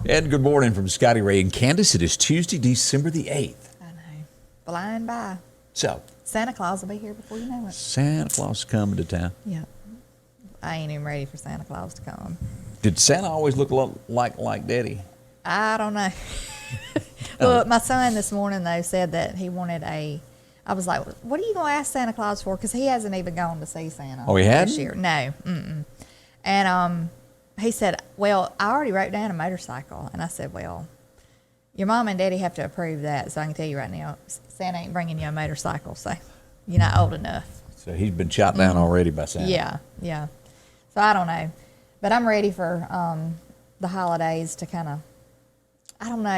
And good morning from Scotty Ray and Candace. It is Tuesday, December the 8th. I know. Flying by. So, Santa Claus will be here before you know it. Santa Claus is coming to town. Yeah. I ain't even ready for Santa Claus to come. Did Santa always look a lot like Daddy? I don't know. Well, my son this morning, though, said that he wanted I was like, what are you going to ask Santa Claus for? Because he hasn't even gone to see Santa Oh, he hadn't? this year. No. Mm-mm. And he said, well, I already wrote down a motorcycle. And I said, well, your mom and daddy have to approve that. So I can tell you right now, Santa ain't bringing you a motorcycle. So you're not old enough. So he's been shot down already by Santa. Yeah. So I don't know. But I'm ready for the holidays to kind of, I don't know.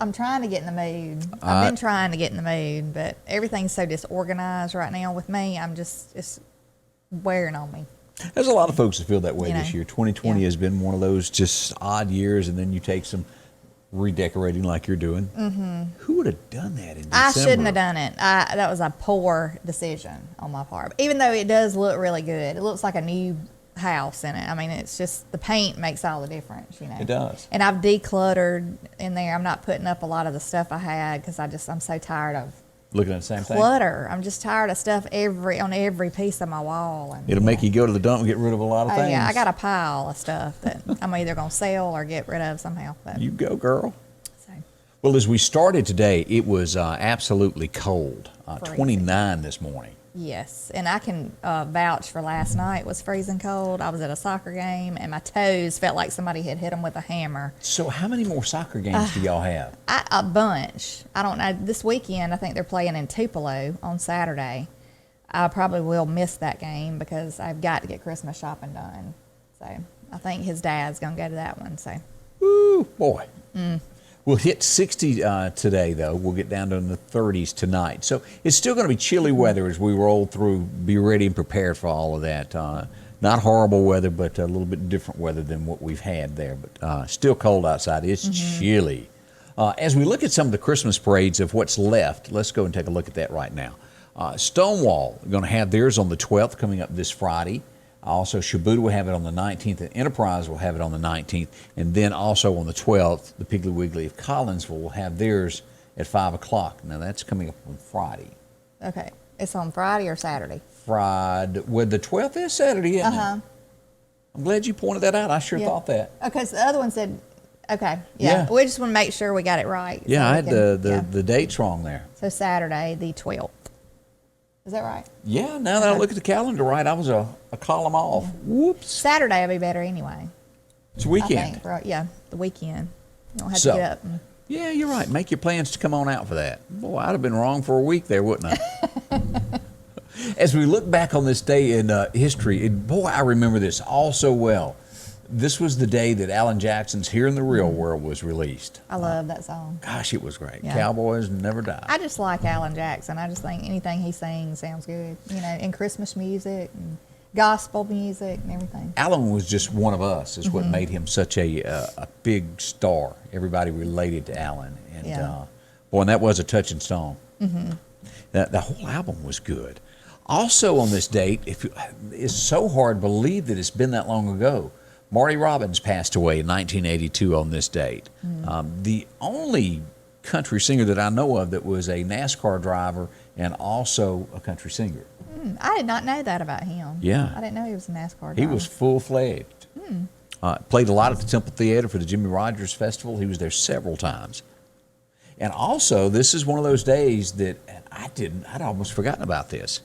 I'm trying to get in the mood. I've been trying to get in the mood, but everything's so disorganized right now with me. It's wearing on me. There's a lot of folks that feel that way this year. 2020 Yeah. has been one of those just odd years, and then you take some redecorating like you're doing. Mm-hmm. Who would have done that in December? I shouldn't have done it. That was a poor decision on my part. Even though it does look really good. It looks like a new house in it. I mean, it's just the paint makes all the difference, you know. It does. And I've decluttered in there. I'm not putting up a lot of the stuff I had because I'm so tired of Looking at the same thing? clutter. I'm just tired of stuff on every piece of my wall. And It'll make you go to the dump and get rid of a lot of things. Yeah, I got a pile of stuff that I'm either going to sell or get rid of somehow. But, You go, girl. so, Well, as we started today, it was absolutely cold. Freezing. 29 this morning. yes, and I can vouch for last night. It was freezing cold. I was at a soccer game, and my toes felt like somebody had hit them with a hammer. So how many more soccer games do y'all have? A bunch. I don't know. This weekend, I think they're playing in Tupelo on Saturday. I probably will miss that game because I've got to get Christmas shopping done. So I think his dad's going to go to that one. So, Woo, boy. We'll hit 60 today, though. We'll get down to the 30s tonight. So it's still going to be chilly weather as we roll through. Be ready and prepared for all of that. Not horrible weather, but a little bit different weather than what we've had there. But still cold outside. It's chilly. As we look at some of the Christmas parades of what's left, let's go and take a look at that right now. Stonewall going to have theirs on the 12th coming up this Friday. Also, Shibuya will have it on the 19th, and Enterprise will have it on the 19th. And then also on the 12th, the Piggly Wiggly of Collinsville will have theirs at 5 o'clock. Now, that's coming up on Friday. okay. It's on Friday or Saturday? Friday. Well, the 12th is Saturday, isn't it? I'm glad you pointed that out. I sure Yeah. thought that. Okay, so the other one said, okay. Yeah. We just want to make sure we got it right. Yeah, so I we had can- the dates wrong there. So Saturday, the 12th. Is that right? Yeah, now that I look at the calendar right, I was a column off. Whoops. Saturday will be better anyway. It's a I weekend. think, right? Yeah, the weekend. You don't have So- to get up. Yeah, you're right. Make your plans to come on out for that. Boy, I'd have been wrong for a week there, wouldn't I? As we look back on this day in history, boy, I remember this all so well. This was the day that Alan Jackson's Here in the Real World was released. I love that song. Gosh, it was great. Yeah. Cowboys Never Die. I just like Alan Jackson. I just think anything he sings sounds good. You know, in Christmas music and gospel music and everything. Alan was just one of us, is what made him such a big star. Everybody related to Alan. And Yeah. boy, and that was a touching song. The whole album was good. Also on this date, it's so hard to believe that it's been that long ago. Marty Robbins passed away in 1982 on this date. The only country singer that I know of that was a NASCAR driver and also a country singer. I did not know that about him. Yeah. I didn't know he was a NASCAR driver. He was full-fledged. Played a lot at the Temple Theater for the Jimmy Rogers Festival. He was there several times. And also, this is one of those days that I'd almost forgotten about this.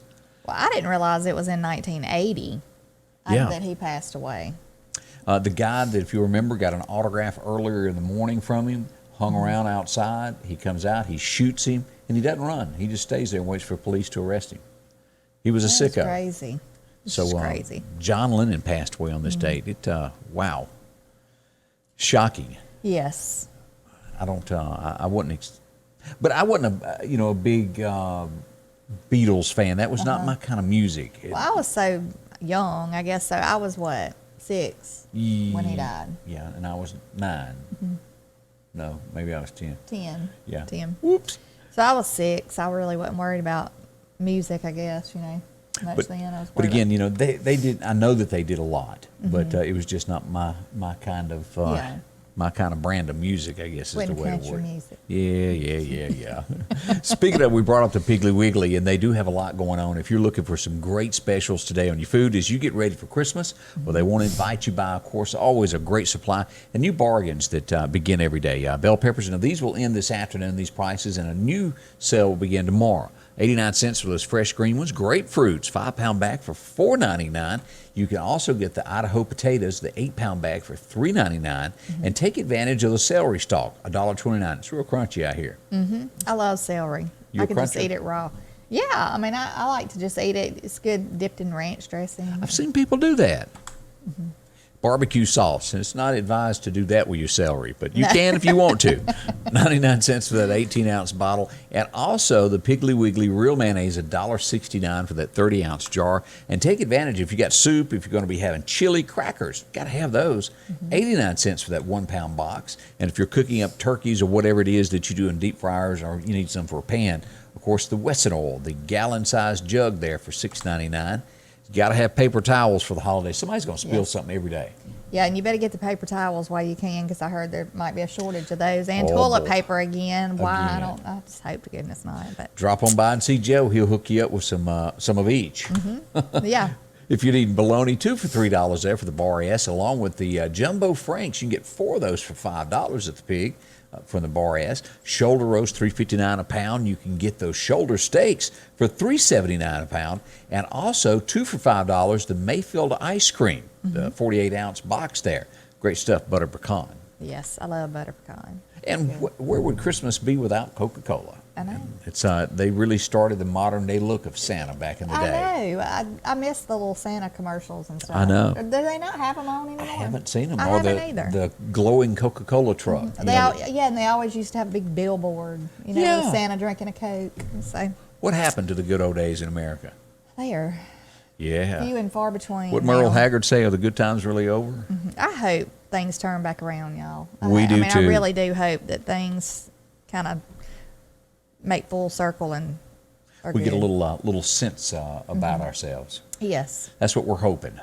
Well, I didn't realize it was in 1980 Yeah. that he passed away. The guy that, if you remember, got an autograph earlier in the morning from him, hung around outside. He comes out, he shoots him, and he doesn't run. He just stays there and waits for police to arrest him. He was a That's sicko. crazy. It's So crazy. John Lennon passed away on this date. Wow, shocking. Yes. I don't. I wouldn't. But I wasn't a big Beatles fan. That was not my kind of music. Well, I was so young, I guess. So I was what, 6 when he died? Yeah, and I was 9. No, maybe I was 10. 10. Yeah. 10. Whoops. So I was 6. I really wasn't worried about music, I guess, much then. I was But worried again, they did. I know that they did a lot, but it was just not my kind of Yeah. my kind of brand of music, I guess is Wouldn't the way to country word it. music. Yeah. Speaking of, we brought up the Piggly Wiggly, and they do have a lot going on. If you're looking for some great specials today on your food as you get ready for Christmas, well, they want to invite you by, of course, always a great supply and new bargains that begin every day. Bell peppers, now these will end this afternoon, these prices, and a new sale will begin tomorrow. 89 cents for those fresh green ones. Grapefruits, 5-pound bag for $4.99. You can also get the Idaho potatoes, the 8-pound bag for $3.99, and take advantage of the celery stalk, $1.29. It's real crunchy out here. I love celery. You I a can just cruncher? eat it raw. Yeah, I mean, I like to just eat it. It's good dipped in ranch dressing. I've seen people do that. Barbecue sauce, and it's not advised to do that with your celery, but you can if you want to. 99 cents for that 18-ounce bottle. And also the Piggly Wiggly real mayonnaise, $1.69 for that 30-ounce jar. And take advantage if you got soup, if you're going to be having chili crackers, got to have those. 89 cents for that 1-pound box. And if you're cooking up turkeys or whatever it is that you do in deep fryers, or you need some for a pan, of course, the Wesson oil, the gallon-sized jug there for $6.99. You got to have paper towels for the holidays. Somebody's going to spill something every day. Yeah, and you better get the paper towels while you can, because I heard there might be a shortage of those, and Oh, toilet boy. paper again. Why? Again. I just hope to goodness not. But Drop on by and see Joe. He'll hook you up with some of each. yeah, If you're eating bologna, 2 for $3 there for the Bar S, along with the Jumbo Franks. You can get 4 of those for $5 at the Pig from the Bar S. Shoulder roast, $3.59 a pound. You can get those shoulder steaks for $3.79 a pound. And also 2 for $5, the Mayfield ice cream, the 48-ounce box there. Great stuff, butter pecan. yes, I love butter pecan. And where would Christmas be without Coca-Cola? I know. It's they really started the modern day look of Santa back in the day. I know. I miss the little Santa commercials and stuff. I know. Do they not have them on anymore? I haven't seen them. I Or haven't the, either. the glowing Coca-Cola truck. You know, And they always used to have a big billboard, with Yeah. Santa drinking a Coke. And so what happened to the good old days in America? they are Yeah. few and far between. What Merle now. Haggard say? Are the good times really over? I hope things turn back around, y'all. We do, I too. really do hope that things kind of make full circle and are We get a good. little sense about ourselves. Yes. That's what we're hoping.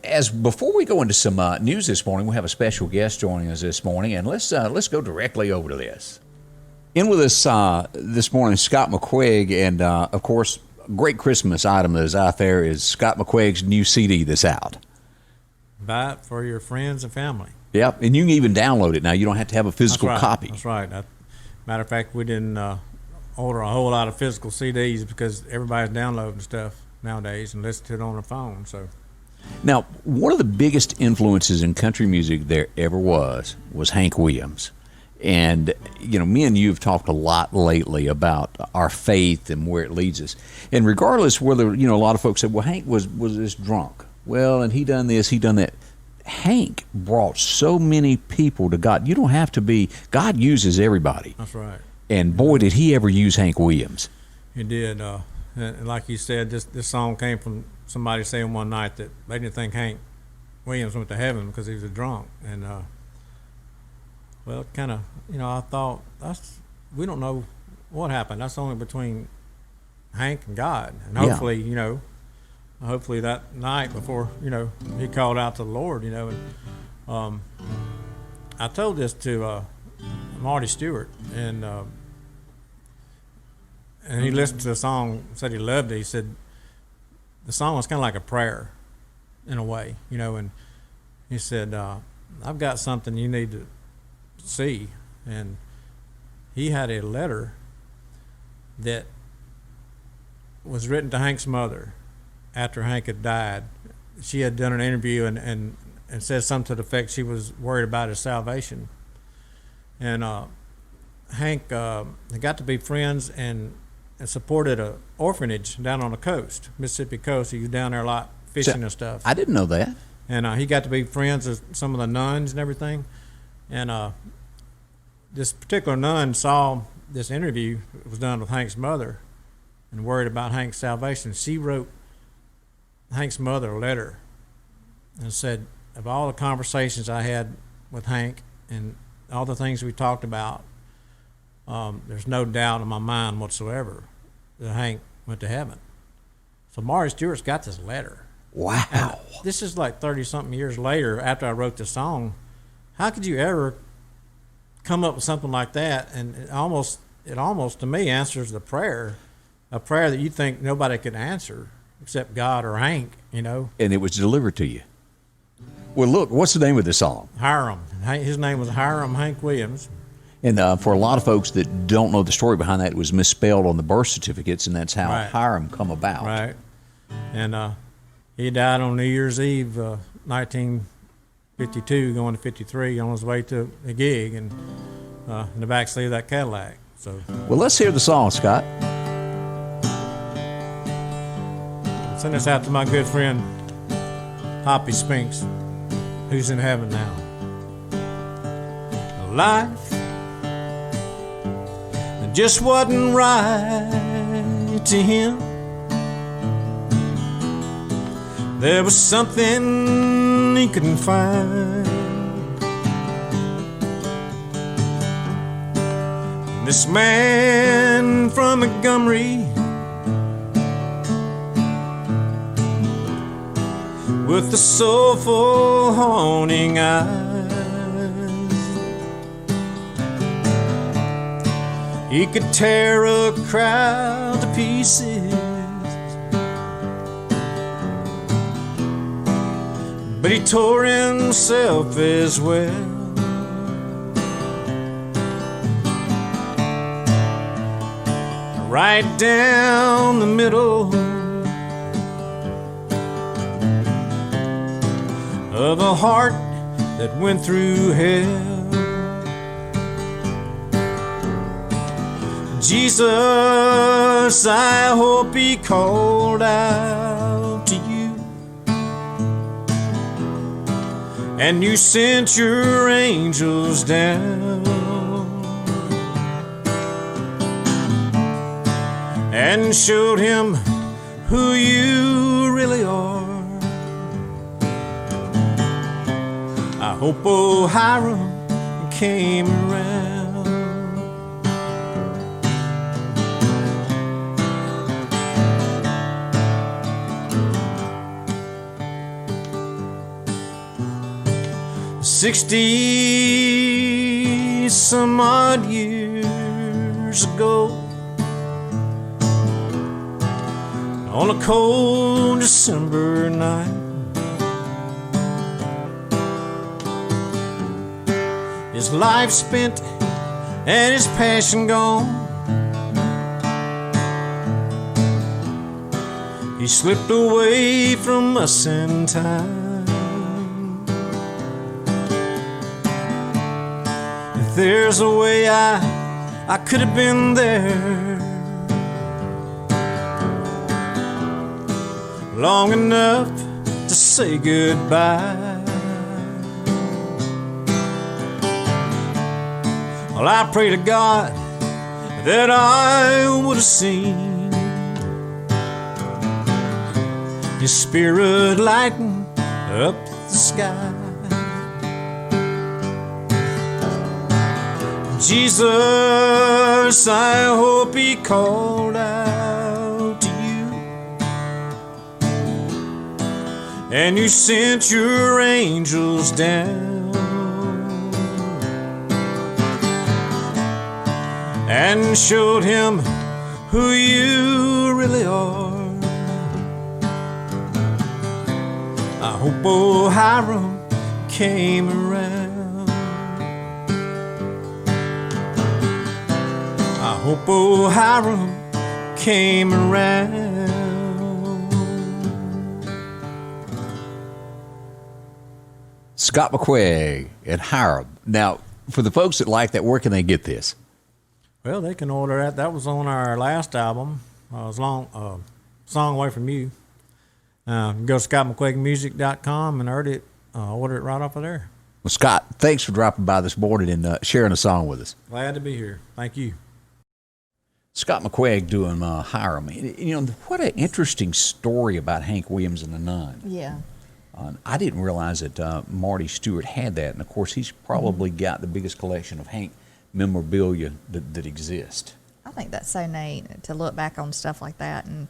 As before we go into some news this morning, we have a special guest joining us this morning, and let's go directly over to this. In with us this morning, Scott McQuaig, and of course, great Christmas item that is out there is Scott McQuaig's new CD that's out. Buy it for your friends and family. Yep, and you can even download it now. You don't have to have a physical That's right. copy. That's right. Matter of fact, we didn't order a whole lot of physical CDs because everybody's downloading stuff nowadays and listen to it on their phone. So Now, one of the biggest influences in country music there ever was Hank Williams. And, me and you have talked a lot lately about our faith and where it leads us. And regardless whether, a lot of folks said, well, Hank was this drunk. Well, and he done this, he done that. Hank brought so many people to God. You don't have to be, God uses everybody. that's right. And boy, did he ever use Hank Williams. He did. And like you said, this song came from somebody saying one night that they didn't think Hank Williams went to heaven because he was a drunk. And, well, kind of, I thought, we don't know what happened. That's only between Hank and God. And Yeah. hopefully, hopefully that night before, he called out to the Lord, and I told this to Marty Stewart, and he listened to the song, said he loved it. He said the song was kind of like a prayer in a way, and he said, I've got something you need to see. And he had a letter that was written to Hank's mother after Hank had died. She had done an interview and said something to the effect she was worried about his salvation. And Hank they got to be friends and supported an orphanage down on the coast, Mississippi coast. He was down there a lot fishing and stuff. I didn't know that. And he got to be friends with some of the nuns and everything. And this particular nun saw this interview that was done with Hank's mother and worried about Hank's salvation. She wrote Hank's mother a letter and said, of all the conversations I had with Hank and all the things we talked about, there's no doubt in my mind whatsoever that Hank went to heaven. So Marty Stewart's got this letter. Wow. And this is like 30-something years later after I wrote the song. how could you ever come up with something like that? And it almost to me answers the prayer, a prayer that you think nobody could answer except God or Hank, you know. And it was delivered to you. Well, look, what's the name of the song? Hiram. His name was Hiram Hank Williams. And for a lot of folks that don't know the story behind that, it was misspelled on the birth certificates, and that's how Right. Hiram come about. Right. And he died on New Year's Eve, 1952, going to 53, on his way to a gig and in the backseat of that Cadillac. So Well, let's hear the song, Scott. send this out to my good friend Hoppy Spinks, who's in heaven now. Life just wasn't right to him. There was something he couldn't find. This man from Montgomery, with the soulful, haunting eyes, he could tear a crowd to pieces, but he tore himself as well. Right down the middle of a heart that went through hell. Jesus, I hope he called out to you, and you sent your angels down and showed him who you really are. I hope old Hiram came around. 60 some odd years ago, on a cold December night, his life spent and his passion gone, he slipped away from us in time. If there's a way I could have been there long enough to say goodbye, well, I pray to God that I would have seen his spirit lighten up the sky. Jesus, I hope he called out to you, and you sent your angels down and showed him who you really are. I hope old Hiram came around. I hope old Hiram came around. Scott McQuaig and Hiram. Now, for the folks that like that, where can they get this? Well, they can order that. That was on our last album, Song Away From You. Go to scottmcquaigmusic.com and order it right off of there. Well, Scott, thanks for dropping by this morning and sharing a song with us. Glad to be here. Thank you. Scott McQuaig doing Hiram. You know, what an interesting story about Hank Williams and the Nun. Yeah. I didn't realize that Marty Stewart had that, and of course he's probably got the biggest collection of Hank memorabilia that exists. I think that's so neat to look back on stuff like that, and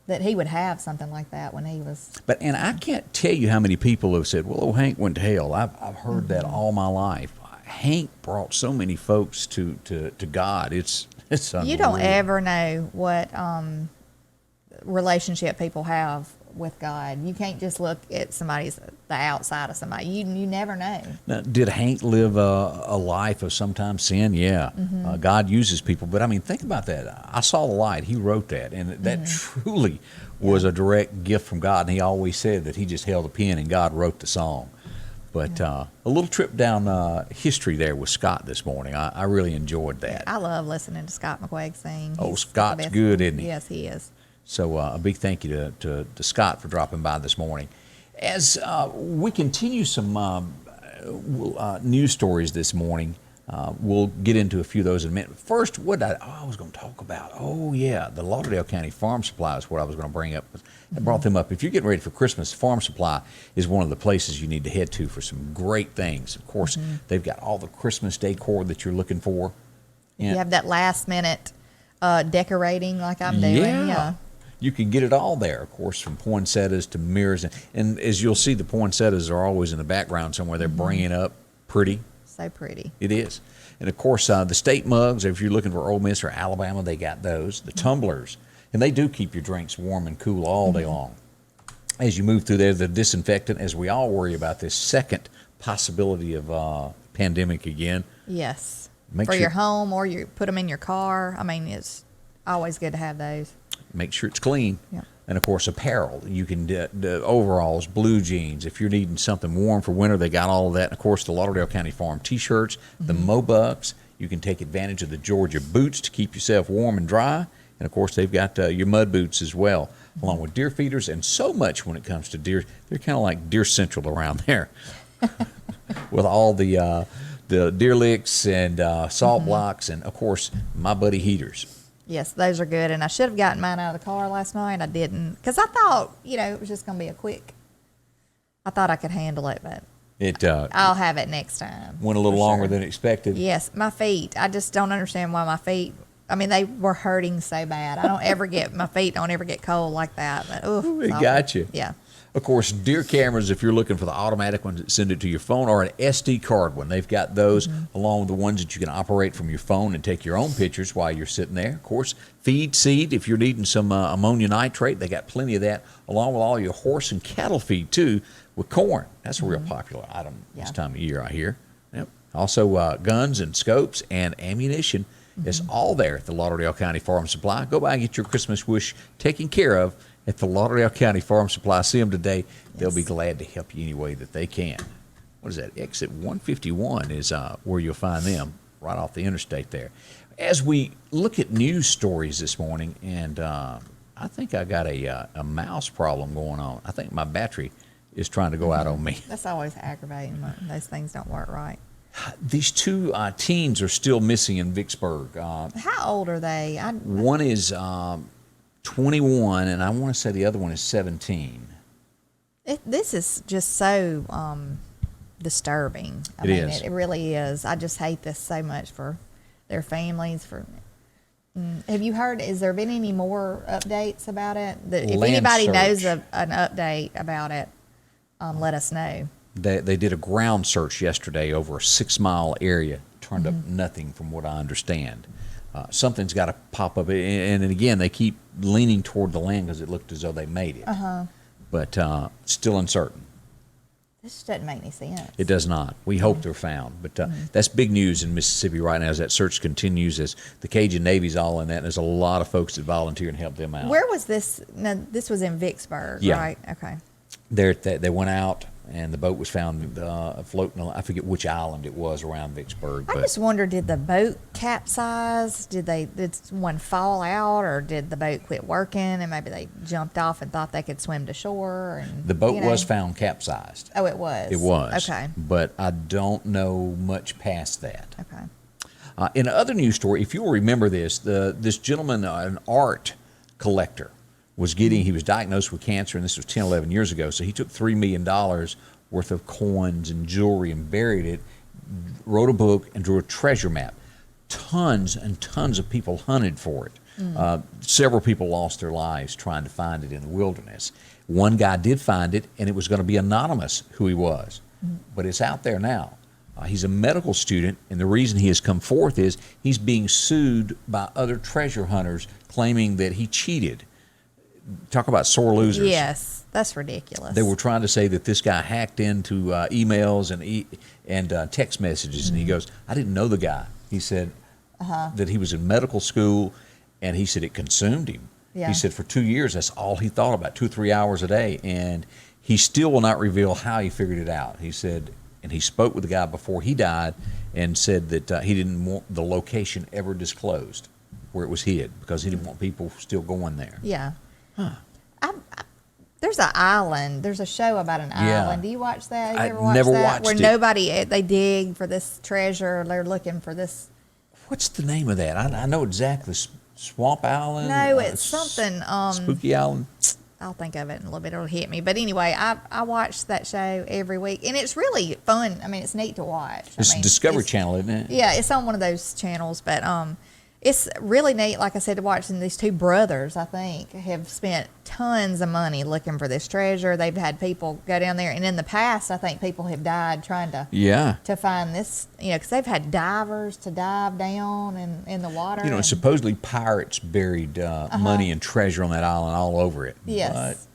that he would have something like that when he was. And I can't tell you how many people have said, well, old Hank went to hell. I've heard that all my life. Hank brought so many folks to God. It's unreal. You don't ever know what relationship people have with God. You can't just look at the outside of somebody. You never know. Now, did Hank live a life of sometimes sin? Yeah. God uses people. But, I mean, think about that. I Saw the Light. He wrote that. And that truly was a direct gift from God. And he always said that he just held a pen and God wrote the song. But a little trip down history there with Scott this morning. I really enjoyed that. I love listening to Scott McQuaig sing. Oh, He's Scott's the best. good, isn't he? Yes, he is. So a big thank you to Scott for dropping by this morning. As we continue some news stories this morning, we'll get into a few of those in a minute. First, I was going to talk about? Oh, yeah, the Lauderdale County Farm Supply is what I was going to bring up. I brought them up. If you're getting ready for Christmas, Farm Supply is one of the places you need to head to for some great things. Of course, they've got all the Christmas decor that you're looking for. You have that last minute decorating like I'm doing. Yeah. You can get it all there, of course, from poinsettias to mirrors. And as you'll see, the poinsettias are always in the background somewhere. They're bringing up pretty. So pretty. It is. And, of course, the state mugs, if you're looking for Ole Miss or Alabama, they got those. The tumblers. And they do keep your drinks warm and cool all day long. As you move through there, the disinfectant, as we all worry about this second possibility of pandemic again. Yes. Make for sure, your home, or you put them in your car. I mean, it's always good to have those. Make sure it's clean. Yeah. And, of course, apparel. You can the overalls, blue jeans. If you're needing something warm for winter, they got all of that. And, of course, the Lauderdale County Farm T-shirts, the Mobucks. You can take advantage of the Georgia boots to keep yourself warm and dry. And, of course, they've got your mud boots as well, along with deer feeders and so much when it comes to deer. They're kind of like Deer Central around there with all the deer licks and salt blocks and, of course, My Buddy heaters. Yes, those are good. And I should have gotten mine out of the car last night. I didn't, because I thought, it was just going to be I thought I could handle it, but I'll have it next time. Went a little longer than expected. Yes, my feet. I just don't understand why my feet, they were hurting so bad. My feet don't ever get cold like that. But, It got you. Yeah. Of course, deer cameras, if you're looking for the automatic ones that send it to your phone, or an SD card one. They've got those along with the ones that you can operate from your phone and take your own pictures while you're sitting there. Of course, feed seed, if you're needing some ammonia nitrate, they got plenty of that, along with all your horse and cattle feed, too, with corn. That's a real popular item this time of year, I hear. Yep. Also, guns and scopes and ammunition. It's all there at the Lauderdale County Farm Supply. Go by and get your Christmas wish taken care of at the Lauderdale County Farm Supply. See them today. They'll be glad to help you any way that they can. What is that? Exit 151 is where you'll find them, right off the interstate there. As we look at news stories this morning, and I think I got a mouse problem going on. I think my battery is trying to go out on me. That's always aggravating when those things don't work right. These two teens are still missing in Vicksburg. How old are they? One is 21, and I want to say the other one is 17. This is just so disturbing. It is. It really is. I just hate this so much for their families. Have you heard? Has there been any more updates about it? If anybody knows of an update about it, let us know. They did a ground search yesterday over a 6-mile area. Turned up nothing, from what I understand. Something's got to pop up, and again, they keep leaning toward the land because it looked as though they made it. But still uncertain. This doesn't make any sense. It does not. We hope they're found. But that's big news in Mississippi right now as that search continues, as the Cajun Navy's all in that. And there's a lot of folks that volunteer and help them out. Where was this? No, this was in Vicksburg, right? Okay. They went out, and the boat was found floating. I forget which island it was around Vicksburg. I just wonder, did the boat capsize? Did one fall out, or did the boat quit working and maybe they jumped off and thought they could swim to shore? And the boat was found capsized. Oh, it was? It was. Okay. But I don't know much past that. Okay. In another news story, if you'll remember this, this gentleman, an art collector, he was diagnosed with cancer, and this was 10, 11 years ago, so he took $3 million worth of coins and jewelry and buried it, wrote a book, and drew a treasure map. Tons and tons of people hunted for it. Several people lost their lives trying to find it in the wilderness. One guy did find it, and it was going to be anonymous who he was, but it's out there now. He's a medical student, and the reason he has come forth is he's being sued by other treasure hunters claiming that he cheated. Talk about sore losers. Yes, that's ridiculous. They were trying to say that this guy hacked into emails and text messages, and he goes, I didn't know the guy. He said that he was in medical school, and he said it consumed him. Yeah. He said for 2 years, that's all he thought about, 2 or 3 hours a day, and he still will not reveal how he figured it out. He said, and he spoke with the guy before he died and said that he didn't want the location ever disclosed where it was hid because he didn't want people still going there. Yeah. There's an island. There's a show about an island. Do you watch that? You ever watch never that? watched Where it. nobody, they dig for this treasure. They're looking for this. What's the name of that? I know exactly. Swamp Island? No, it's something. Spooky Island? I'll think of it in a little bit. It'll hit me. But anyway, I watch that show every week, and it's really fun. I mean, it's neat to watch. It's Discovery Channel, isn't it? Yeah, it's on one of those channels, but it's really neat, like I said, to watch. And these two brothers, I think, have spent tons of money looking for this treasure. They've had people go down there, and in the past, I think people have died trying to find this, because they've had divers to dive down in the water. And supposedly pirates buried money and treasure on that island all over it. Yes.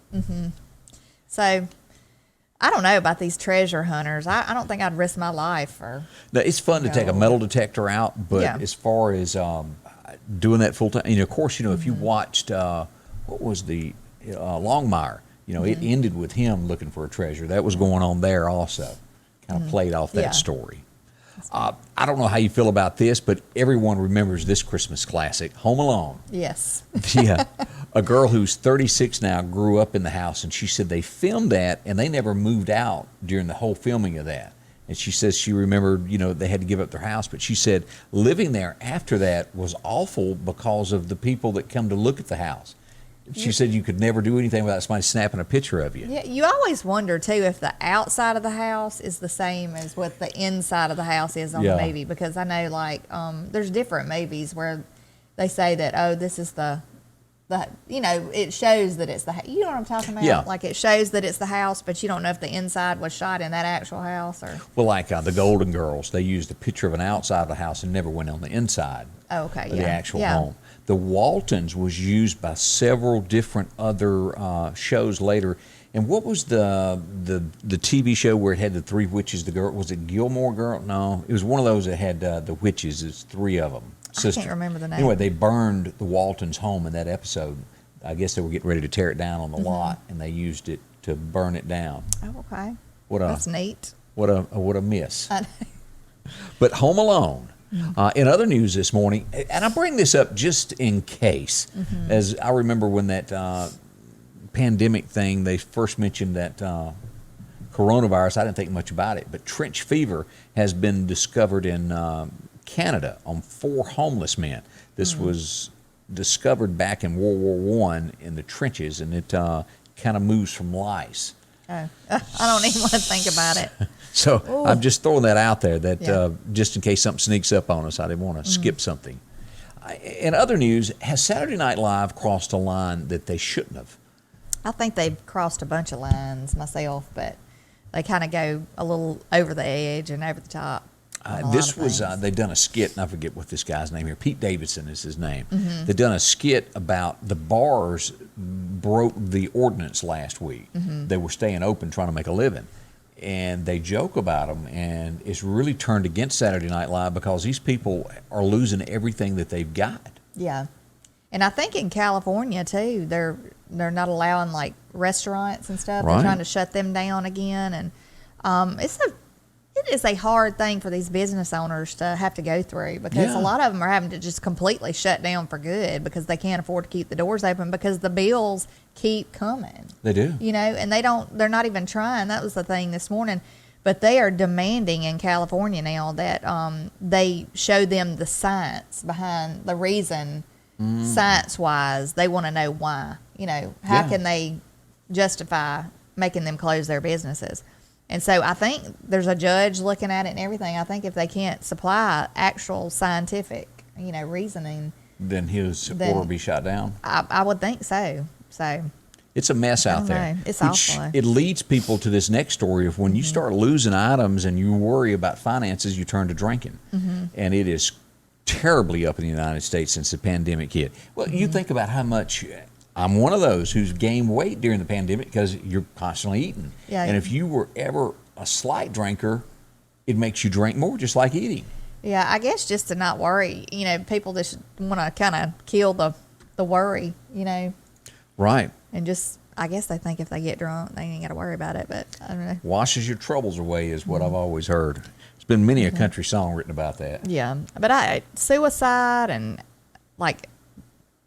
So, I don't know about these treasure hunters. I don't think I'd risk my life for. No, it's fun to take a metal detector out, but as far as doing that full time, of course, if you watched what was the Longmire, it ended with him looking for a treasure. That was going on there also. Kind of played off that story. I don't know how you feel about this, but everyone remembers this Christmas classic, Home Alone. Yes. Yeah. A girl who's 36 now grew up in the house, and she said they filmed that, and they never moved out during the whole filming of that. And she says she remembered, they had to give up their house, but she said living there after that was awful because of the people that come to look at the house. She said you could never do anything without somebody snapping a picture of you. Yeah, you always wonder, too, if the outside of the house is the same as what the inside of the house is on the movie. Because I know, there's different movies where they say that, this is the it shows that it's the house. You know what I'm talking about? Yeah. Like, it shows that it's the house, but you don't know if the inside was shot in that actual house. Well, like the Golden Girls, they used a picture of an outside of the house and never went on the inside of the actual home. The Waltons was used by several different other shows later. And what was the TV show where it had the three witches? The girl, was it Gilmore Girl? No, it was one of those that had the witches. It's three of them. I can't remember the name. Anyway, they burned the Waltons' home in that episode. I guess they were getting ready to tear it down on the lot, and they used it to burn it down. Oh, okay. That's neat. What a miss. But Home Alone. In other news this morning, and I bring this up just in case, as I remember when that pandemic thing, they first mentioned that coronavirus. I didn't think much about it, but trench fever has been discovered in Canada on 4 homeless men. This was discovered back in World War I in the trenches, and it kind of moves from lice. Oh, I don't even want to think about it. So I'm just throwing that out there that just in case something sneaks up on us, I didn't want to skip something. In other news, has Saturday Night Live crossed a line that they shouldn't have? I think they've crossed a bunch of lines myself, but they kind of go a little over the edge and over the top. This was, they've done a skit, and I forget what this guy's name here. Pete Davidson is his name. They've done a skit about the bars broke the ordinance last week. They were staying open trying to make a living. And they joke about them, and it's really turned against Saturday Night Live because these people are losing everything that they've got. Yeah. And I think in California, too, they're not allowing, like, restaurants and stuff. Right. They're trying to shut them down again. And it is a hard thing for these business owners to have to go through because a lot of them are having to just completely shut down for good because they can't afford to keep the doors open because the bills keep coming. They do. And they're not even trying. That was the thing this morning. But they are demanding in California now that they show them the science behind the reason, science-wise, they want to know why. How can they justify making them close their businesses? And so I think there's a judge looking at it and everything. I think if they can't supply actual scientific, reasoning, then his Then- order be shot down. I would think so. So It's a mess out don't there. know. It's Which awful. It leads people to this next story of when you start losing items and you worry about finances, you turn to drinking. And it is terribly up in the United States since the pandemic hit. Well, you think about how much. I'm one of those who's gained weight during the pandemic because you're constantly eating. Yeah. And if you were ever a slight drinker, it makes you drink more, just like eating. yeah, I guess just to not worry. People just want to kind of kill the worry. Right. And just, I guess they think if they get drunk, they ain't got to worry about it. But I don't know. Washes your troubles away is what I've always heard. There's been many a country song written about that. Yeah, but suicide and like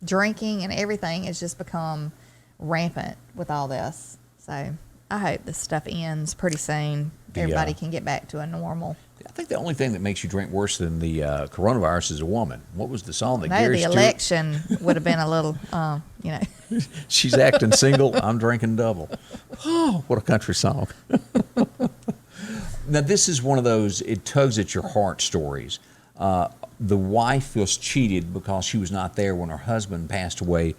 drinking and everything has just become rampant with all this. So I hope this stuff ends pretty soon. Everybody can get back to a normal. I think the only thing that makes you drink worse than the coronavirus is a woman. What was the song that Maybe Gary the Stewart? election would have been a little, She's acting single. I'm drinking double. Oh, what a country song. Now, this is one of those, it tugs at your heart stories. The wife feels cheated because she was not there when her husband passed away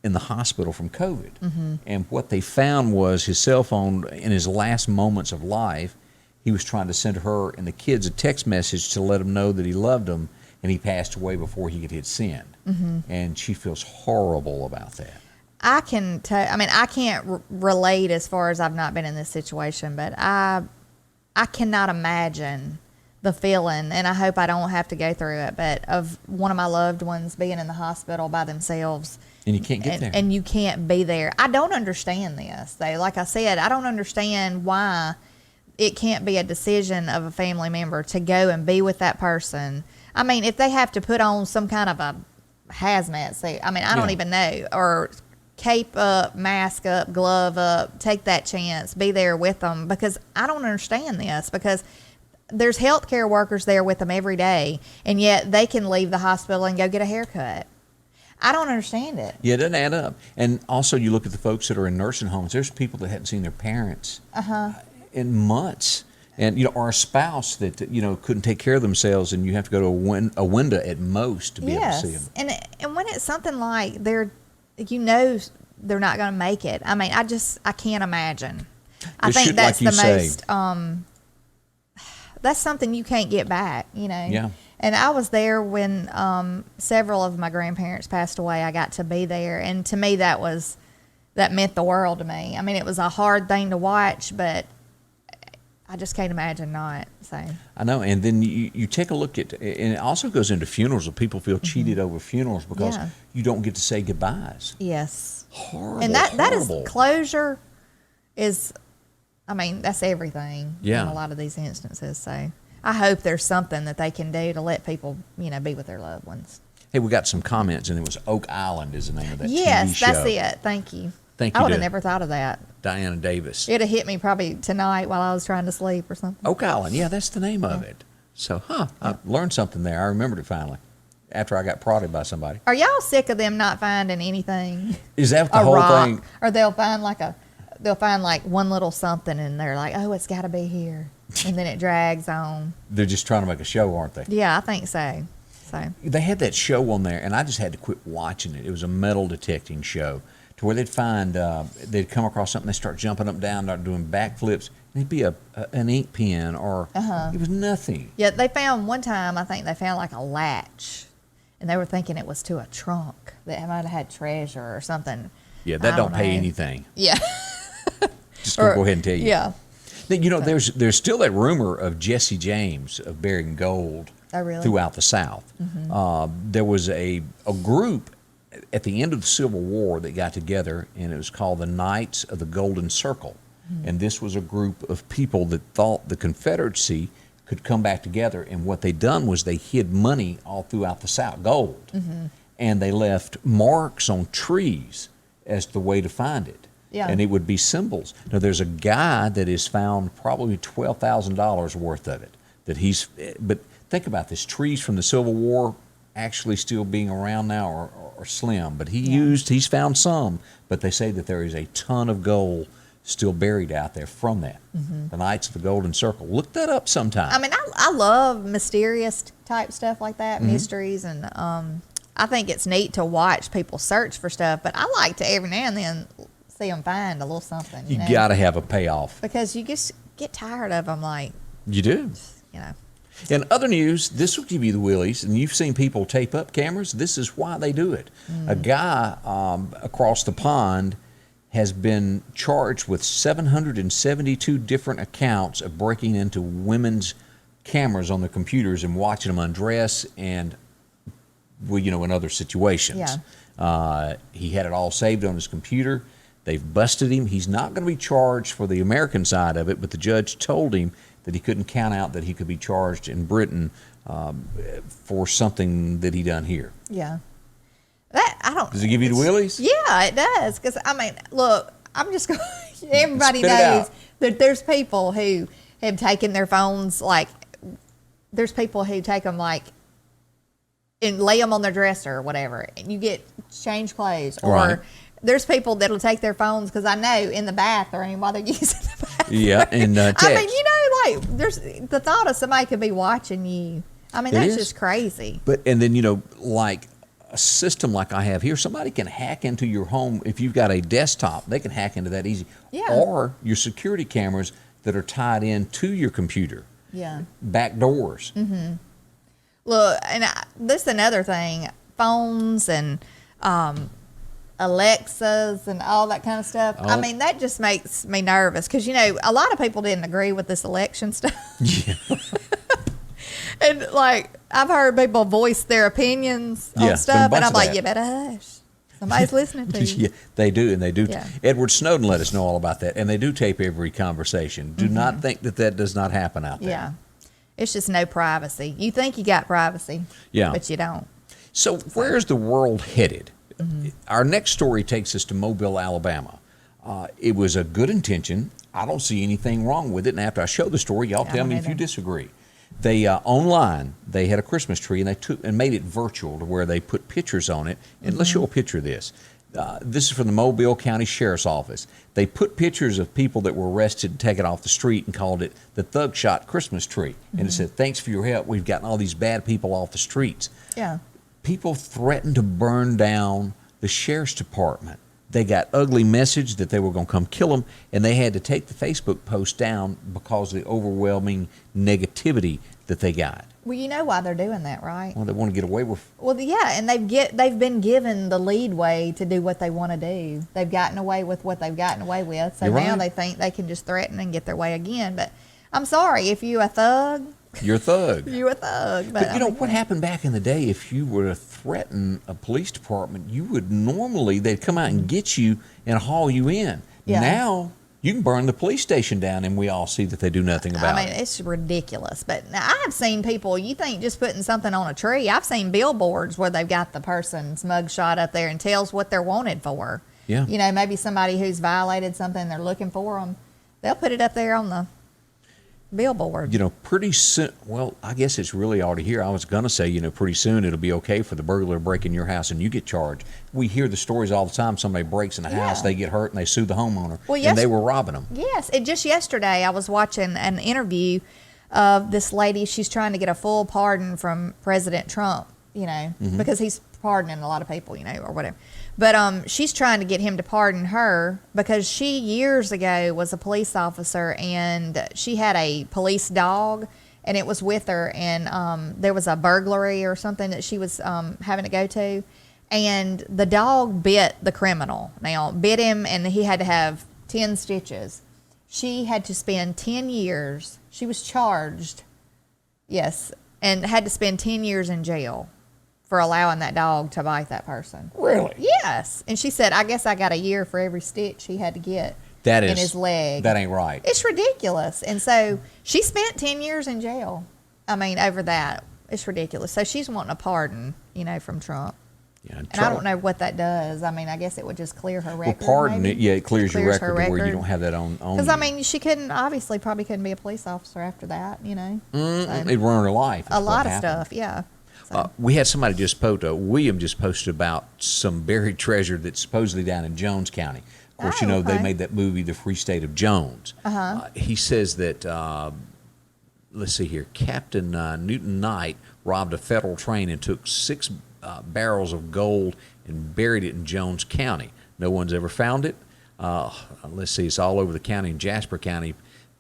in the hospital from COVID. And what they found was his cell phone, in his last moments of life, he was trying to send her and the kids a text message to let them know that he loved them, and he passed away before he could hit send. And she feels horrible about that. I can't relate as far as I've not been in this situation, but I cannot imagine the feeling, and I hope I don't have to go through it, but of one of my loved ones being in the hospital by themselves. And you can't get there. And you can't be there. I don't understand this, though. Like I said, I don't understand why it can't be a decision of a family member to go and be with that person. I mean, if they have to put on some kind of a hazmat suit, I don't even know, or cape up, mask up, glove up, take that chance, be there with them, because I don't understand this, because there's healthcare workers there with them every day, and yet they can leave the hospital and go get a haircut. I don't understand it. Yeah, it doesn't add up. And also, you look at the folks that are in nursing homes. There's people that hadn't seen their parents in months, and or a spouse that couldn't take care of themselves, and you have to go to a window at most to be able to see them. And when it's something like they're not going to make it. I mean, I can't imagine. I think that's the most. That's something you can't get back. Yeah. And I was there when several of my grandparents passed away. I got to be there, and to me that meant the world to me. I mean, it was a hard thing to watch, but I just can't imagine not. So I know, and then you take a look at, and it also goes into funerals. Where people feel cheated over funerals because you don't get to say goodbyes. Yes, horrible. And that horrible. is closure. That's everything. Yeah. In a lot of these instances. So I hope there's something that they can do to let people, be with their loved ones. Hey, we got some comments, and it was Oak Island is the name of that TV show. Yes, that's it. Thank you. Thank you I would have to never thought of that. Diana Davis. It'd have hit me probably tonight while I was trying to sleep or something. Oak Island, yeah, that's the name of it. So, I learned something there. I remembered it finally after I got prodded by somebody. Are y'all sick of them not finding anything? Is that the A whole rock, thing? or they'll find like one little something, and they're like, oh, it's got to be here, and then it drags on. They're just trying to make a show, aren't they? Yeah, I think so. They had that show on there, and I just had to quit watching it. It was a metal detecting show to where they'd they'd come across something, they'd start jumping up and down, start doing backflips, and it'd be an ink pen, or it was nothing. Yeah, they found one time, I think they found like a latch, and they were thinking it was to a trunk that might have had treasure or something. Yeah, that don't pay know. anything. Yeah. Just gonna go ahead and tell you. Yeah. There's still that rumor of Jesse James of burying gold throughout the South. There was a group at the end of the Civil War that got together, and it was called the Knights of the Golden Circle. And this was a group of people that thought the Confederacy could come back together, and what they'd done was they hid money all throughout the South, gold, and they left marks on trees as the way to find it. Yeah. And it would be symbols. Now, there's a guy that has found probably $12,000 worth of it. But think about this: trees from the Civil War actually still being around now are slim. But he's found some. But they say that there is a ton of gold still buried out there from that. The Knights of the Golden Circle. Look that up sometime. I mean, I love mysterious type stuff like that, mysteries, and I think it's neat to watch people search for stuff, but I like to every now and then see them find a little something. You know? got to have a payoff. Because you just get tired of them, like, You do. you know. In other news, this will give you the willies, and you've seen people tape up cameras. This is why they do it. A guy across the pond has been charged with 772 different accounts of breaking into women's cameras on their computers and watching them undress and, well, you know, in other situations. Yeah. He had it all saved on his computer. They've busted him. He's not going to be charged for the American side of it, but the judge told him that he couldn't count out that he could be charged in Britain for something that he done here. Yeah. That, I don't. Does it give you the willies? Yeah, it does. Because, I mean, look, I'm just going everybody Spit it knows out. that there's people who have taken their phones, like, there's people who take them, like, and lay them on their dresser or whatever, and you get change clothes. Or Right. there's people that'll take their phones, because I know in the bathroom while they're using the bathroom. Yeah, and text. I mean, you know, like, there's the thought of somebody could be watching you. I mean, It that's is. just crazy. But, and then, you know, like a system like I have here, somebody can hack into your home. If you've got a desktop, they can hack into that easy. Yeah. Or your security cameras that are tied in to your computer. Yeah. Back doors. Look, and this is another thing, phones and Alexas and all that kind of stuff. I Oh. mean, that just makes me nervous because, you know, a lot of people didn't agree with this election stuff. Yeah. And, like, I've heard people voice their opinions Yeah, on been a stuff, bunch and I'm of like, that. you better hush. Somebody's listening to you. Yeah, they do, and they do. Yeah. Edward Snowden let us know all about that, and they do tape every conversation. Do not think that that does not happen out there. Yeah. It's just no privacy. You think you got privacy, Yeah. but you don't. So where's the world headed? Our next story takes us to Mobile, Alabama. It was a good intention. I don't see anything wrong with it. And after I show the story, y'all I tell don't me if you either. disagree. They online, they had a Christmas tree, and they took and made it virtual to where they put pictures on it. And let's show a picture of this. This is from the Mobile County Sheriff's Office. They put pictures of people that were arrested and taken off the street and called it the Thug Shot Christmas Tree. And it said, "Thanks for your help. We've gotten all these bad people off the streets." Yeah. People threatened to burn down the sheriff's department. They got ugly message that they were going to come kill them, and they had to take the Facebook post down because of the overwhelming negativity that they got. Well, you know why they're doing that, right? Well, they want to get away with. Well, yeah, and they've been given the leadway to do what they want to do. They've gotten away with what they've gotten away with, so You're now right. they think they can just threaten and get their way again. But I'm sorry, if you a thug, You're a thug. you a thug. But you know I mean, what happened back in the day? If you were to threaten a police department, you would normally they'd come out and get you and haul you in. Yeah. Now you can burn the police station down, and we all see that they do nothing about I mean, it. it's ridiculous. But now, I've seen people, you think just putting something on a tree, I've seen billboards where they've got the person's mugshot up there and tells what they're wanted for. Yeah. You know, maybe somebody who's violated something, they're looking for them. They'll put it up there on the billboard. You know, pretty soon, well, I guess it's really already here. I was going to say, you know, pretty soon it'll be okay for the burglar to break in your house and you get charged. We hear the stories all the time. Somebody breaks in a house, Yeah. they get hurt, and they sue the homeowner. Well, and yes. they were robbing them. Yes, and just yesterday I was watching an interview of this lady. She's trying to get a full pardon from President Trump, you know, because he's pardoning a lot of people, you know, or whatever. But she's trying to get him to pardon her because she years ago was a police officer and she had a police dog and it was with her, and there was a burglary or something that she was having to go to, and the dog bit the criminal. Now, bit him, and he had to have 10 stitches. She had to spend 10 years. She was charged, yes, and had to spend 10 years in jail for allowing that dog to bite that person. Really? Yes. And she said, I guess I got a year for every stitch he had to get That is in his leg. That ain't right. It's ridiculous. And so she spent 10 years in jail. I mean, over that. It's ridiculous. So she's wanting a pardon, you know, from Trump. Yeah, And I don't know what that does. I mean, I guess it would just clear her Well, record. pardon maybe. it. Yeah, it clears your Clears record her to where you record. don't have that on Because, you. I mean, she obviously probably couldn't be a police officer after that, you know. It'd ruin her life. A lot of stuff, yeah. So, We had somebody just post. William just posted about some buried treasure that's supposedly down in Jones County. Of course, you Oh, know they okay. made that movie, The Free State of Jones. He says that. Let's see here. Captain Newton Knight robbed a federal train and took 6 barrels of gold and buried it in Jones County. No one's ever found it. Let's see, it's all over the county. In Jasper County,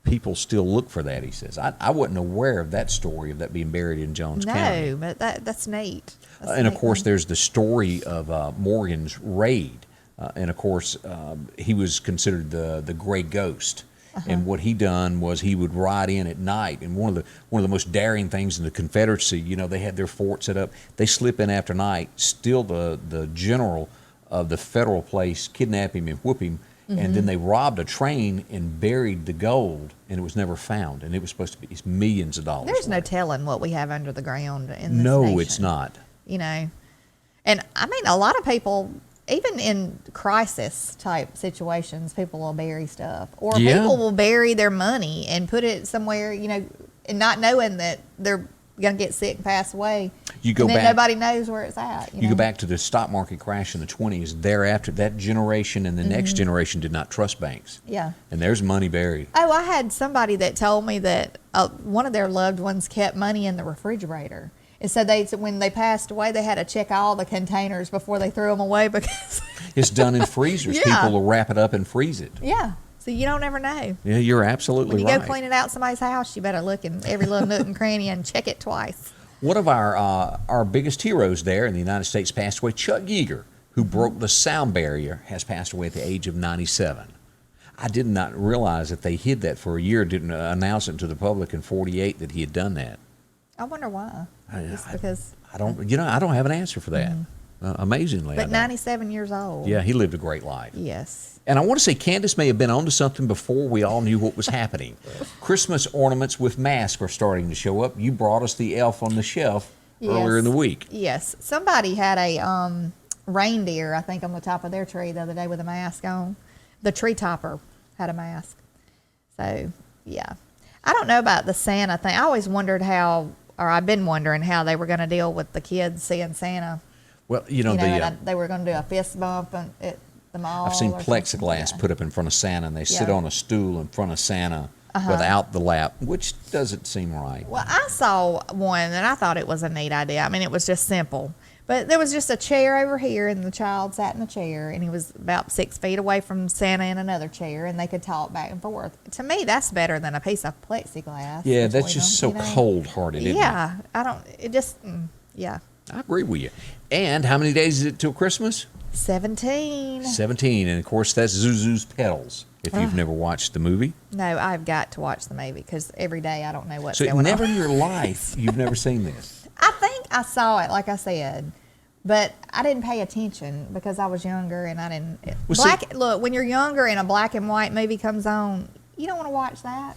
people still look for that, he says. I wasn't aware of that story, of that being buried in Jones County. No, but that's neat. That's And of neat. course, there's the story of Morgan's raid. And of course, he was considered the gray ghost. And what he done was he would ride in at night. And one of the most daring things in the Confederacy, you know, they had their fort set up. They slip in after night, steal the general of the federal place, kidnap him and whoop him. And then they robbed a train and buried the gold, and it was never found. And it was supposed to be millions of dollars. There's no worth. telling what we have under the ground in this No, nation. it's not. You know, and I mean, a lot of people, even in crisis type situations, people will bury stuff, or Yeah. people will bury their money and put it somewhere, you know, and not knowing that they're going to get sick and pass away. You go and then back- nobody knows where it's at. You know? go back to the stock market crash in the 20s. Thereafter, that generation and the next generation did not trust banks. Yeah. And there's money buried. Oh, I had somebody that told me that one of their loved ones kept money in the refrigerator. And so when they passed away, they had to check all the containers before they threw them away because, It's done in freezers. Yeah. People will wrap it up and freeze it. yeah. So you don't ever know. Yeah, you're absolutely When you right. go clean it out somebody's house, you better look in every little nook and cranny and check it twice. One of our biggest heroes there in the United States passed away. Chuck Yeager, who broke the sound barrier, has passed away at the age of 97. I did not realize that they hid that for a year, didn't announce it to the public in 48 that he had done that. I wonder why. Just because. I don't have an answer for that. Amazingly, I But don't. 97 years old. Yeah, he lived a great life. Yes. And I want to say Candace may have been onto something before we all knew what was happening. Christmas ornaments with masks are starting to show up. You brought us the elf on the shelf earlier in the week. Yes. Somebody had a reindeer, I think, on the top of their tree the other day with a mask on. The tree topper had a mask. So, yeah. I don't know about the Santa thing. I always wondered I've been wondering how they were going to deal with the kids seeing Santa. Well, They were going to do a fist bump at the mall. I've seen or something. plexiglass Yeah. put up in front of Santa, and they sit Yeah. on a stool in front of Santa without the lap, which doesn't seem right. Well, I saw one and I thought it was a neat idea. I mean, it was just simple. But there was just a chair over here, and the child sat in the chair, and he was about 6 feet away from Santa in another chair, and they could talk back and forth. To me, that's better than a piece of plexiglass. Yeah, that's between just them, so you know? cold-hearted, isn't it? Yeah, yeah. I agree with you. And how many days is it till Christmas? 17. 17. And, of course, that's Zuzu's Petals, if you've never watched the movie. No, I've got to watch the movie because every day I don't know what's So going never on. in your life you've never seen this. I think I saw it, like I said, but I didn't pay attention because I was younger and I didn't. Well, Look, when you're younger and a black and white movie comes on, you don't want to watch that.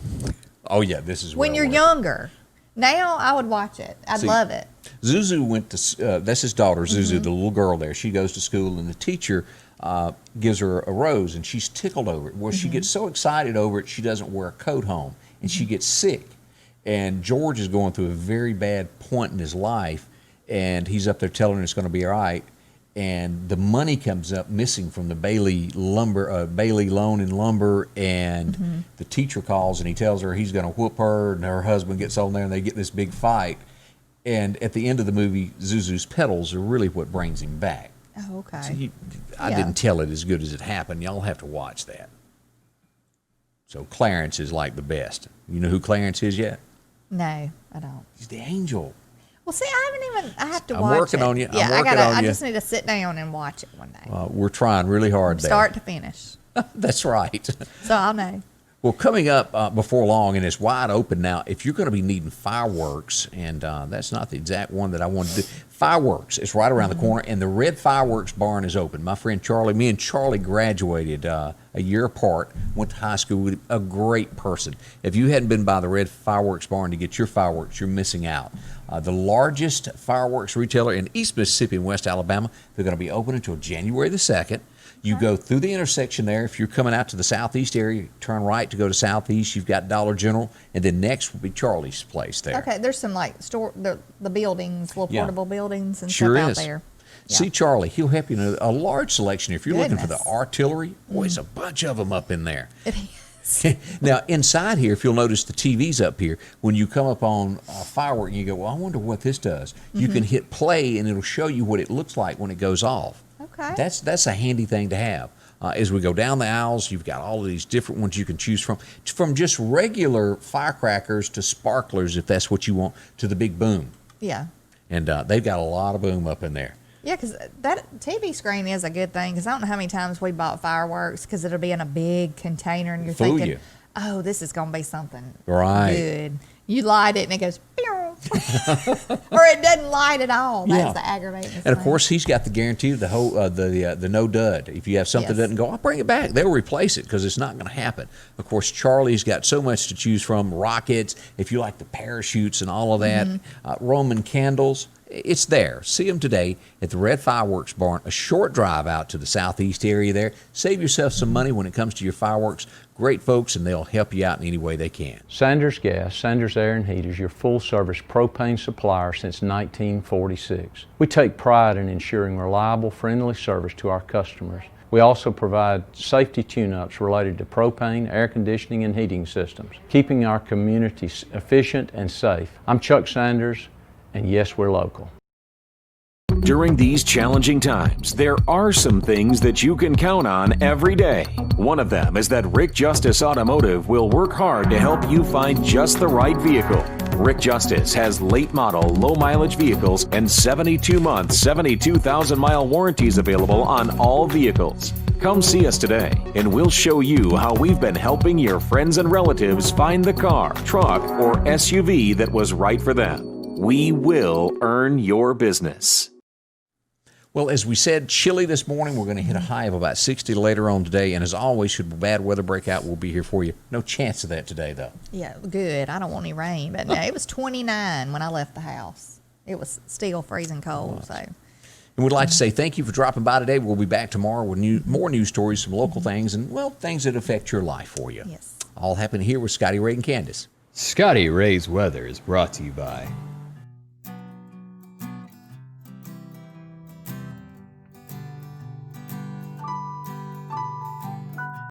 Oh, yeah, this is When well you're worth it. younger, now I would watch it. I'd See, love it. Zuzu went to, that's his daughter, Zuzu, Mm-hmm. the little girl there. She goes to school, and the teacher gives her a rose, and she's tickled over it. Well, Mm-hmm. she gets so excited over it, she doesn't wear a coat home, and Mm-hmm. she gets sick. And George is going through a very bad point in his life, and he's up there telling her it's going to be all right. And the money comes up missing from the Bailey Loan and Lumber, and Mm-hmm. the teacher calls and he tells her he's going to whoop her, and her husband gets on there and they get this big fight. And at the end of the movie, Zuzu's Petals are really what brings him back. Oh, okay. So I Yeah. didn't tell it as good as it happened. Y'all have to watch that. So Clarence is like the best. You know who Clarence is yet? No, I don't. He's the angel. Well, see, I have to I'm watch working it. on you. I'm Yeah, working on I you. just need to sit down and watch it one day. We're trying really hard there. Start to finish. That's right. So I'll know. Well, coming up before long, and it's wide open now, if you're going to be needing fireworks, and that's not the exact one that I want to do. Fireworks, it's right around the corner, and the Red Fireworks Barn is open. My friend Charlie, me and Charlie graduated a year apart, went to high school with a great person. If you hadn't been by the Red Fireworks Barn to get your fireworks, you're missing out. The largest fireworks retailer in East Mississippi and West Alabama. They're going to be open until January the 2nd. You go through the intersection there. If you're coming out to the southeast area, turn right to go to southeast. You've got Dollar General, and then next will be Charlie's place there. Okay, there's some like the buildings, little Yeah. portable buildings and Sure stuff is. out there. Yeah. See Charlie. He'll help you in a large selection. If you're looking for the Goodness. artillery, boy, there's a bunch of them up in there. It Yes. Now, inside here, if you'll notice the TV's up here, when you come up on a firework and you go, well, I wonder what this does, you can hit play and it'll show you what it looks like when it goes off. Okay. That's a handy thing to have. As we go down the aisles, you've got all of these different ones you can choose from just regular firecrackers to sparklers, if that's what you want, to the big boom. Yeah. And they've got a lot of boom up in there. Yeah, because that TV screen is a good thing, because I don't know how many times we bought fireworks because it'll be in a big container and you're Fool thinking, you. oh, this is going to be something Right. good. You light it and it goes, pew. Or it doesn't light at all. That's Yeah. the aggravating And thing. of course, he's got the guarantee of the whole the no dud. If you have something that Yes. doesn't go, I'll bring it back. They'll replace it because it's not going to happen. Of course, Charlie's got so much to choose from. Rockets, if you like the parachutes and all of that, Roman candles. It's there. See them today at the Red Fireworks Barn, a short drive out to the southeast area there. Save yourself some money when it comes to your fireworks. Great folks, and they'll help you out in any way they can. Sanders Gas, Sanders Air and Heat is your full-service propane supplier since 1946. We take pride in ensuring reliable, friendly service to our customers. We also provide safety tune-ups related to propane, air conditioning, and heating systems, keeping our communities efficient and safe. I'm Chuck Sanders, and yes, we're local. During these challenging times, there are some things that you can count on every day. One of them is that Rick Justice Automotive will work hard to help you find just the right vehicle. Rick Justice has late model, low mileage vehicles and 72-month, 72,000-mile warranties available on all vehicles. Come see us today, and we'll show you how we've been helping your friends and relatives find the car, truck, or SUV that was right for them. We will earn your business. Well, as we said, chilly this morning. We're going to hit a high of about 60 later on today. And as always, should bad weather break out, we'll be here for you. No chance of that today, though. Yeah, good. I don't want any rain. But no, it was 29 when I left the house. It was still freezing cold. So. And we'd like to say thank you for dropping by today. We'll be back tomorrow with more news stories, some local things, and, well, things that affect your life for you. Yes. All happen here with Scotty Ray and Candace. Scotty Ray's Weather is brought to you by